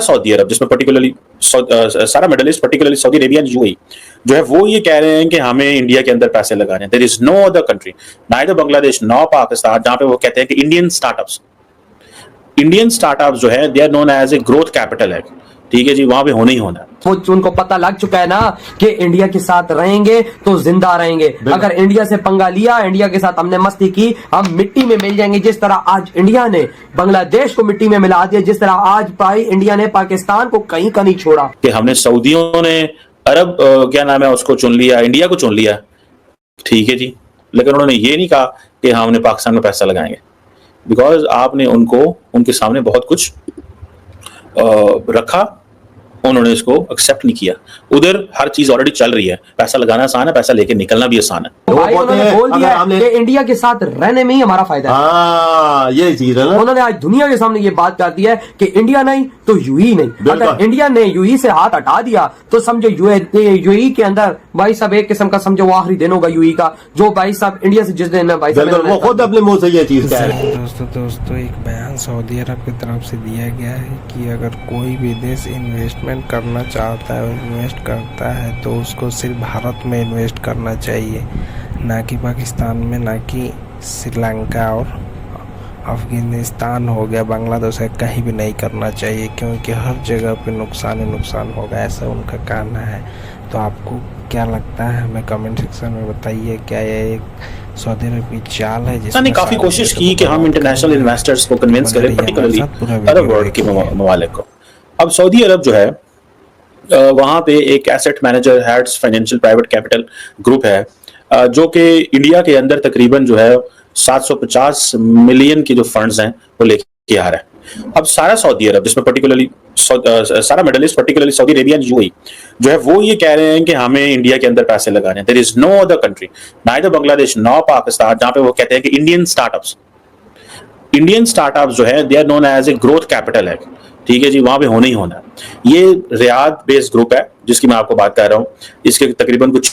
Saudi अरब, जिसमें particularly सारा middle east, particularly Saudi Arabia and UAE जो है वो ये कह रहे हैं कि हमें इंडिया के अंदर पैसे लगाने हैं। There is no other country, neither Bangladesh no Pakistan, जहां पे वो कहते हैं कि इंडियन स्टार्टअप्स जो है they are known as a growth capital है। ठीक है जी, वहां पे होना ही होना है। वो उनको पता लग चुका है ना कि इंडिया के साथ रहेंगे तो जिंदा रहेंगे। अगर इंडिया से पंगा लिया, इंडिया के साथ हमने मस्ती की, हम मिट्टी में मिल जाएंगे। जिस तरह आज इंडिया ने बांग्लादेश को मिट्टी में मिला दिया, जिस तरह आज भाई इंडिया ने पाकिस्तान को कहीं का नहीं छोड़ा। कि हमने सऊदियों ने अरब क्या नाम है उसको चुन लिया, इंडिया को चुन लिया, ठीक है जी, लेकिन उन्होंने ये नहीं कहा कि हमने पाकिस्तान में पैसा लगाएंगे, बिकॉज आपने उनको उनके सामने बहुत कुछ रखा, उन्होंने इसको एक्सेप्ट नहीं किया। उधर हर चीज ऑलरेडी चल रही है, पैसा लगाना आसान है, पैसा लेके निकलना भी आसान है। भाई उन्होंने बोल दिया कि इंडिया के साथ रहने में ही हमारा फायदा है। हाँ, ये चीज है ना। उन्होंने आज दुनिया के सामने ये बात कर दी है कि इंडिया नहीं तो यूई नहीं। अगर इंडिया ने यूई से हाथ हटा दिया तो समझो यूई के अंदर भाई साहब एक किस्म का समझो वो आखिरी दिन होगा यूई का, जो भाई साहब इंडिया से जिस दिन भाई साहब वो खुद अपने मुंह से ये चीज कह रहे हैं। दोस्तों एक बयान सऊदी अरब की तरफ से दिया गया है कि अगर कोई भी देश इन्वेस्टमेंट करना चाहता है और इन्वेस्ट करता है तो उसको सिर्फ भारत में इन्वेस्ट करना चाहिए, ना कि पाकिस्तान में, ना कि श्रीलंका और अफगानिस्तान हो गया, बांग्लादेश है, कहीं भी नहीं करना चाहिए, क्योंकि हर जगह पे नुकसान ही नुकसान होगा, ऐसा उनका कहना है। तो आपको क्या लगता है हमें कमेंट सेक्शन में बताइए। क्या ये एक सऊदी अरब की चाल है जिसने काफी कोशिश की कि हम इंटरनेशनल इन्वेस्टर्स को कन्विंस करें, पर्टिकुलरली अरब वर्ल्ड के ममालिक को। अब सऊदी अरब जो है वहाँ पे एक asset manager heads financial private capital group है, जो कि इंडिया के अंदर तकरीबन जो है 750 मिलियन के जो फंड्स हैं वो लेके आ रहा है। अब सारा सऊदी अरब, जिसमें पर्टिकुलरली सारा middle east, particularly Saudi Arabia and UAE जो है वो ये कह रहे हैं कि हमें इंडिया के अंदर पैसे लगाने हैं। There is no other country, neither Bangladesh no Pakistan, जहां पे वो कहते हैं कि इंडियन स्टार्टअप्स जो है they are known as a growth capital है। ठीक है जी, वहां पे होना ही होना है। ये रियाद बेस्ड ग्रुप है जिसकी मैं आपको बात कर रहा हूँ। इसके तकरीबन कुछ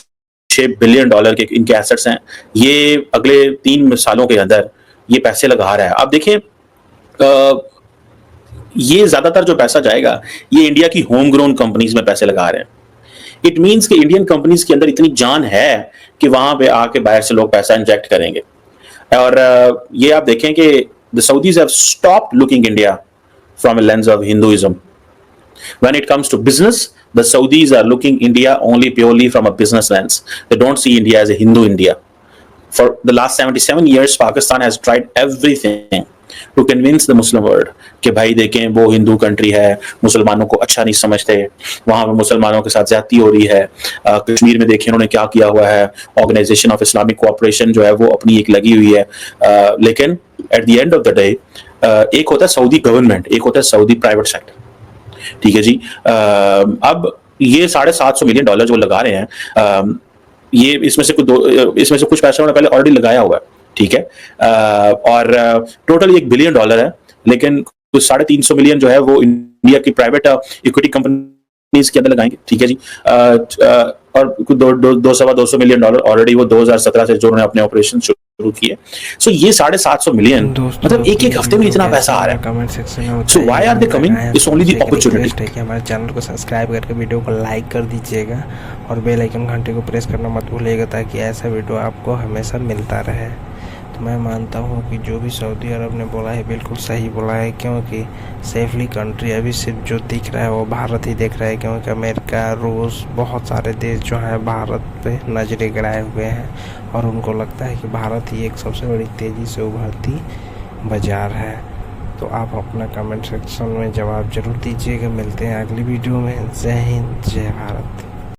$6 बिलियन के इनके एसेट्स हैं। ये अगले 3 सालों के अंदर ये पैसे लगा रहा है। अब देखिए ये ज्यादातर जो पैसा जाएगा ये इंडिया की होम ग्रोन कंपनीज में पैसे लगा रहे हैं। इट मींस कि इंडियन कंपनीज के अंदर इतनी जान है कि वहां पे आके बाहर से लोग पैसा इंजेक्ट करेंगे। और ये आप देखें कि the Saudis have stopped looking India from a lens of Hinduism. When it comes to business, the Saudis are looking India only purely from a business lens. They don't see India as a Hindu India. For the last 77 years, Pakistan has tried everything to convince the Muslim world कि भाई देखें वो Hindu country है, मुसलमानों को अच्छा नहीं समझते, वहाँ पे मुसलमानों के साथ ज्यादती हो रही है। कश्मीर में देखें उन्होंने क्या किया हुआ है, ऑर्गेनाइजेशन ऑफ इस्लामिक कोऑपरेशन जो है वो अपनी एक लगी हुई है। लेकिन at the end of the day एक होता है सऊदी गवर्नमेंट, एक होता है सऊदी प्राइवेट सेक्टर। ठीक है जी। अब ये $750 मिलियन जो लगा रहे हैं, ये इसमें से कुछ पैसा उन्होंने पहले ऑलरेडी लगाया हुआ है। ठीक है। और टोटल $1 बिलियन है, लेकिन कुछ 350 मिलियन जो है वो इंडिया की प्राइवेट इक्विटी कंपनीज के अंदर लगाएंगे। ठीक है जी। और 200 मिलियन ऑलरेडी वो 2017 से जो उन्होंने अपने ऑपरेशन शुरू किए। सो ये 750 मिलियन मतलब एक हफ्ते में इतना पैसा आ रहा है। कमेंट सेक्शन में so why are they coming, it's only the opportunity. हमारे चैनल को सब्सक्राइब करके वीडियो को लाइक कर दीजिएगा और बेल आइकन घंटे को प्रेस करना मत भूलिएगा, ताकि ऐसा वीडियो आपको हमेशा मिलता रहे। तो मैं मानता हूँ कि जो भी सऊदी अरब ने बोला है बिल्कुल सही बोला है, क्योंकि सेफली कंट्री अभी सिर्फ जो दिख रहा है वो भारत ही दिख रहा है, क्योंकि अमेरिका, रूस, बहुत सारे देश जो हैं भारत पे नजरें गड़ाए हुए हैं और उनको लगता है कि भारत ही एक सबसे बड़ी तेज़ी से उभरती बाजार है। तो आप अपना कमेंट सेक्शन में जवाब जरूर दीजिएगा। मिलते हैं अगली वीडियो में। जय हिंद, जय भारत।